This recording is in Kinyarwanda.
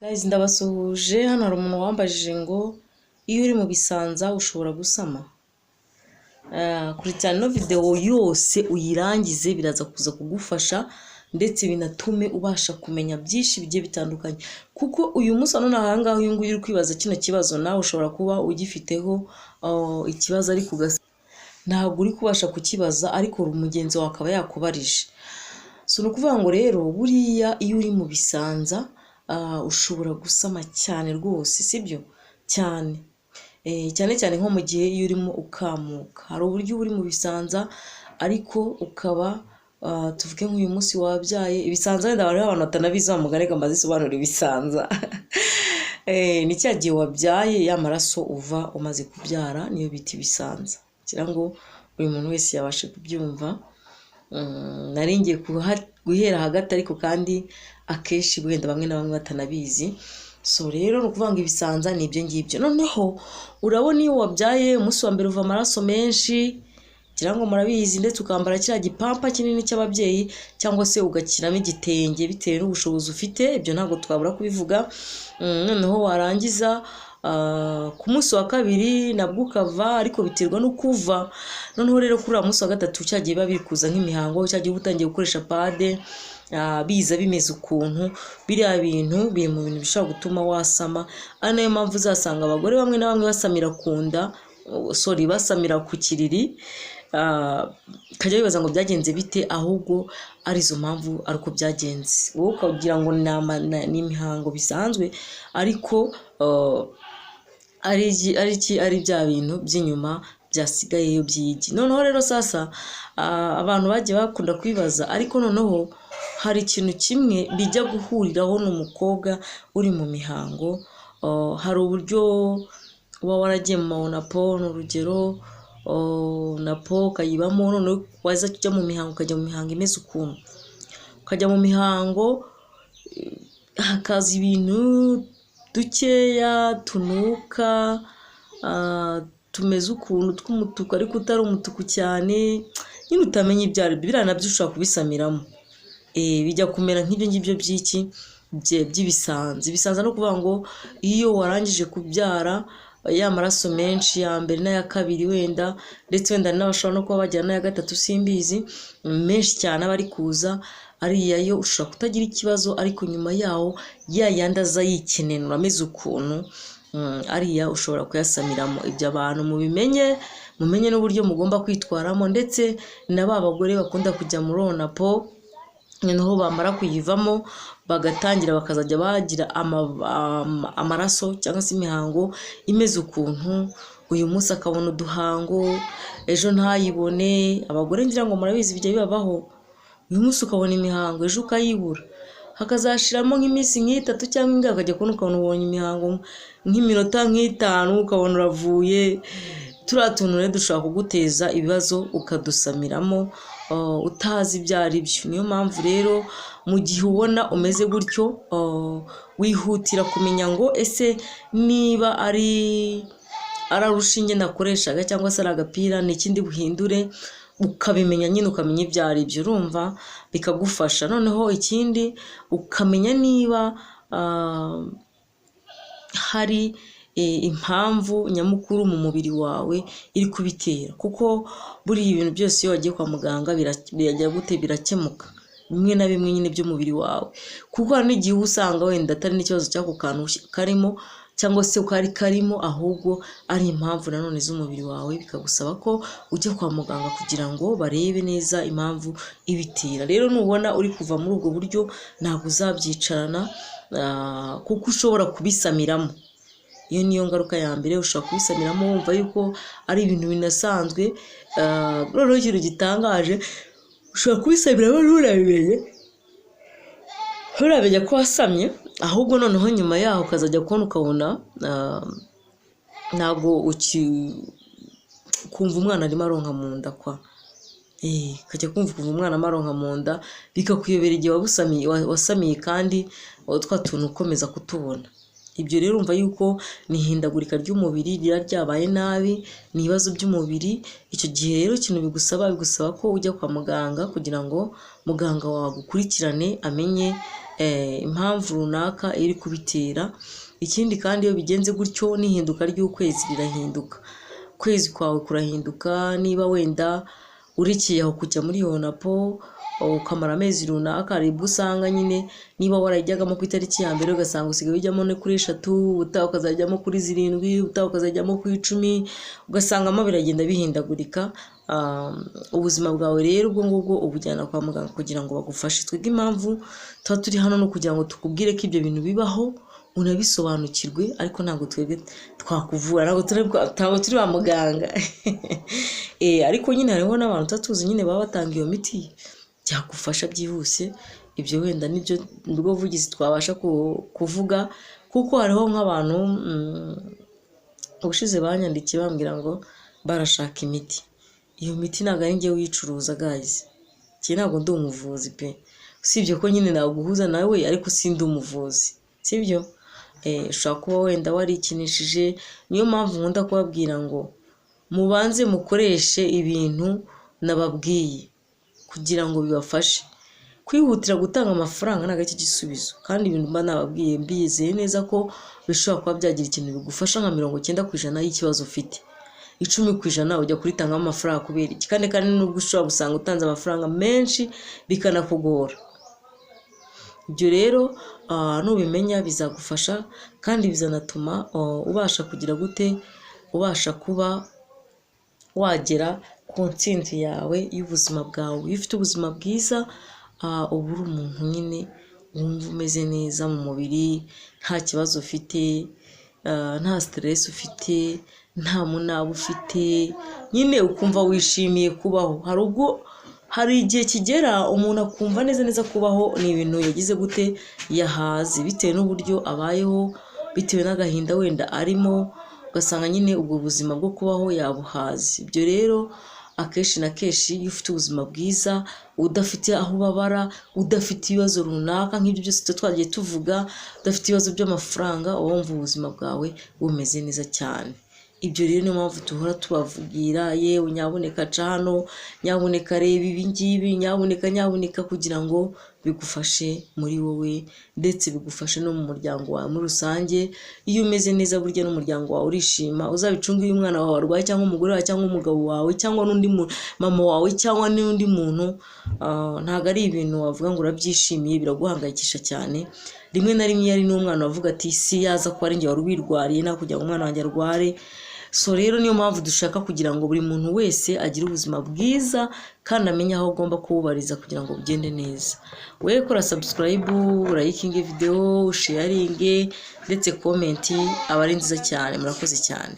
Guys, ndabasuhuje. Hano hari umuntu wambajije ngo iyo uri mu bisanza ushobora gusama. Kurikirana ino video yose uyirangize biraza kuza kugufasha ndetse binatume ubasha kumenya byinshi bigiye bitandukanye. Kuko uyu munsi none ahangaha uyu nguyu uri kwibaza kino kibazo nawe ushobora kuba ugifiteho ikibazo ariko ntabwo uri kubasha kukibaza ariko umugenzi wawe akaba yakubarije. So no kuvuga ngo rero buriya iyo uri mu bisanza ushobora gusama cyane rwose, sibyo? Cyane cyane nko mu gihe iyo urimo ukamuka. Hari uburyo uri mu bisanza ariko ukaba tuvuge nk'uyu munsi wabyaye. Ibisanza wenda abantu batanabizi bamugarega mbazisobanura ibisanza. Ni cya gihe wabyaye y'amaraso uva umaze kubyara niyo bita ibisanza. Kugira ngo buri muntu wese yabashe kubyumva. Naringiye guhera hagati ariko kandi akenshi wenda bamwe na bamwe batanabizi. So rero no kuvanga ibisanza ni ibyo ngibyo. Noneho urabona iyo wabyaye umunsi wa mbere uva amaraso menshi, kugira ngo murabizi, ndetse ukambara kiriya gipampa kinini cy'ababyeyi cyangwa se ugakiramo igitenge bitewe n'ubushobozi ufite. Ibyo ntabwo twabura kubivuga. Noneho warangiza ku munsi wa kabiri nabwo ukava, ariko biterwa no kuva. Noneho rero kuri munsi wa gatatu cyagiye biba biri kuza nk'imihango, cyagiye utangiye gukoresha pade, biza bimeze ukuntu. Biriya bintu biri mu bintu bishobora gutuma wasama. Ari nayo mpamvu uzasanga abagore bamwe na bamwe basamira ku nda, basamira ku kiriri. Kajya bibaza ngo byagenze bite, ahubwo ari izo mpamvu ariko byagenze. Wowe ukagira ngo ni imihango bisanzwe ariko ari bya bintu by'inyuma byasigayeyo by'igi. Noneho rero sasa abantu bagiye bakunda kwibaza, ariko noneho hari ikintu kimwe bijya guhuriraho n'umukobwa uri mu mihango. Hari uburyo uba waragiye mu mawonapo, n'urugero napo ukayibamo, noneho waza kujya mu mihango, ukajya mu mihango imeze ukuntu. Ukajya mu mihango hakaza ibintu dukeya tunuka, tumeze ukuntu tw'umutuku ariko utari umutuku cyane, nyine utamenya ibyo ari byo. Biriya nabyo ushobora kubisamiramo. Bijya kumera nk'ibyo ngibyo by'ibisanza. Ibisanza no kuvuga ngo iyo warangije kubyara ya maraso menshi ya mbere n'aya kabiri wenda, ndetse wenda n'abashobora no kuba bagira n'aya gatatu simbizi, menshi cyane aba ari kuza, ariya yo ushobora kutagira ikibazo, ariko nyuma yaho ya yandi aza yikenenura ameze ukuntu, ariya ushobora kuyasamiramo. Ibyo abantu mumenye n'uburyo mugomba kwitwaramo, ndetse na ba bagore bakunda kujya muri onapo, noneho bamara kuyivamo bagatangira bakazajya bagira amaraso cyangwa se imihango imeze ukuntu. Uyu munsi akabona uduhango, ejo ntayibone. Abagore ngira ngo murabizi bijya bibabaho. Uyu munsi ukabona imihango, ejo ukayibura. Hakazashiramo nk'iminsi nk'itatu cyangwa ingahe, ukajya kubona ukabona ubonye imihango nk'iminota nk'itanu, ukabona uravuye. Turiya tuntu rero dushobora kuguteza ibibazo ukadusamiramo utazi ibyo ari byo. Niyo mpamvu rero mu gihe ubona umeze gutyo, wihutira kumenya ngo ese niba ari urushinge nakoreshaga cyangwa se ari agapira, ni ikindi buhindure, ukabimenya nyine, ukamenya ibyo ari byo, urumva bikagufasha. Noneho ikindi ukamenya niba hari impamvu nyamukuru mu mubiri wawe iri kubitera, kuko buri ibintu byose iyo wagiye kwa muganga birakemuka bimwe na bimwe nyine by'umubiri wawe. Kuko hari n'igihe usanga wenda atari n'ikibazo cy'ako kantu karimo cyangwa se ukari karimo, ahubwo ari impamvu nanone z'umubiri wawe, bikagusaba ko ujya kwa muganga kugira ngo barebe neza impamvu ibitera. Rero nubona uri kuva muri ubwo buryo ntabwo uzabyicarana, kuko ushobora kubisamiramo. Iyo niyo ngaruka ya mbere, ushobora kubisamiramo wumva yuko ari ibintu binasanzwe. Noneho ikintu gitangaje, ushobora kubisamiramo nturamenye ko wasamye, ahubwo noneho nyuma yaho ukazajya kubona ukabona ntabwo kumva umwana arimo aronka mu nda kwa. Ukajya kumva umwana amaronka mu nda, bikakuyobera igihe wasamiye kandi twa tuntu ukomeza kutubona. Ibyo rero umva yuko ni ihindagurika ry'umubiri riba ryabaye nabi, ni ibibazo by'umubiri. Icyo gihe rero ikintu bigusaba ko ujya kwa muganga kugira ngo muganga wawe agukurikirane amenye impamvu runaka iri kubitera. Ikindi kandi iyo bigenze gutyo n'ihinduka ry'ukwezi rirahinduka, ukwezi kwawe kurahinduka. Niba wenda urikiye aho kujya muri Yonapo ukamara amezi runaka, hari ubwo usanga nyine niba warayijyagamo ku itariki ya mbere ugasanga usigaye ujyamo no kuri 3, utaha ukazajyamo kuri 7, utaha ukazajyamo kuri 10, ugasangamo biragenda bihindagurika. Ubuzima bwawe rero ubwo ngubwo ubujyana kwa muganga kugira ngo bagufashe. Twebwe impamvu tuba turi hano no kugira ngo tukubwire ko ibyo bintu bibaho unabisobanukirwe, ariko ntabwo twebwe twakuvura, ntabwo turi ba muganga. Ariko nyine hariho n'abantu utatuzi nyine baba batanga iyo miti byagufasha byihuse. Ibyo wenda nibyo nubwo vugizi twabasha kuvuga, kuko hariho nk'abantu ubushize banyandikiye bambwira ngo barashaka imiti. Iyo miti ntabwo ari njye uyicuruza guys, ntabwo ndi umuvuzi pe, usibye ko nyine naguhuza nawe ariko sindi umuvuzi, sibyo? Ushobora kuba wenda warikinishije. Niyo mpamvu nkunda kubabwira ngo mubanze mukoreshe ibintu nababwiye kugira ngo bibafashe. Kwihutira gutanga amafaranga ntabwo ari igisubizo, kandi ibintu mba nababwiye mbizeye neza ko bishobora kuba byagira ikintu bigufasha nka 90% y'ikibazo ufite. 10% ujya kuritangamo amafaranga kubera iki? Kandi nubwo ushobora gusanga utanze amafaranga menshi bikanakugora. Ibyo rero nubimenya bizagufasha, kandi bizanatuma ubasha kugira gute, ubasha kuba wagera ku ntsinzi yawe y'ubuzima bwawe. Iyo ufite ubuzima bwiza uba uri umuntu nyine wumva umeze neza mu mubiri, nta kibazo ufite, nta stress ufite, nta munaba ufite, nyine ukumva wishimiye kubaho. Hari igihe kigera umuntu akumva neza kubaho ni ibintu yagize gute, yahaze bitewe n'uburyo abayeho, bitewe n'agahinda wenda arimo, ugasanga nyine ubwo buzima bwo kubaho yabuhaze. Ibyo rero akenshi na kenshi iyo ufite ubuzima bwiza, udafite aho ubabara, udafite ibibazo runaka nk'ibyo byose twagiye tuvuga, udafite ibibazo by'amafaranga, uba wumva ubuzima bwawe bumeze neza cyane. Ibyo rero niyo mpamvu duhora tubavugira, yewe nyaboneka ca hano, nyaboneka reba ibi ngibi, nyaboneka kugira ngo bigufashe muri wowe, ndetse bigufashe no mu muryango wawe muri rusange. Iyo umeze neza burya n'umuryango wawe urishima. Uzabicunge iyo umwana wawe arwaye, cyangwa umugore wawe, cyangwa umugabo wawe, cyangwa n'undi mama wawe, cyangwa n'undi muntu, ntabwo ari ibintu wavuga ngo urabyishimiye, biraguhangayikisha cyane. Rimwe na rimwe ari n'umwana wavuga ati si yaza ko ari njye wari wirwariye, nta kugira ngo umwana wanjye arware. So rero niyo mpamvu dushaka kugira ngo buri muntu wese agire ubuzima bwiza, kandi amenye aho agomba kububariza kugira ngo bugende neza. Wewe kora subscribe, urayikinge video, sharinge, ndetse comment aba ari nziza cyane. Murakoze cyane.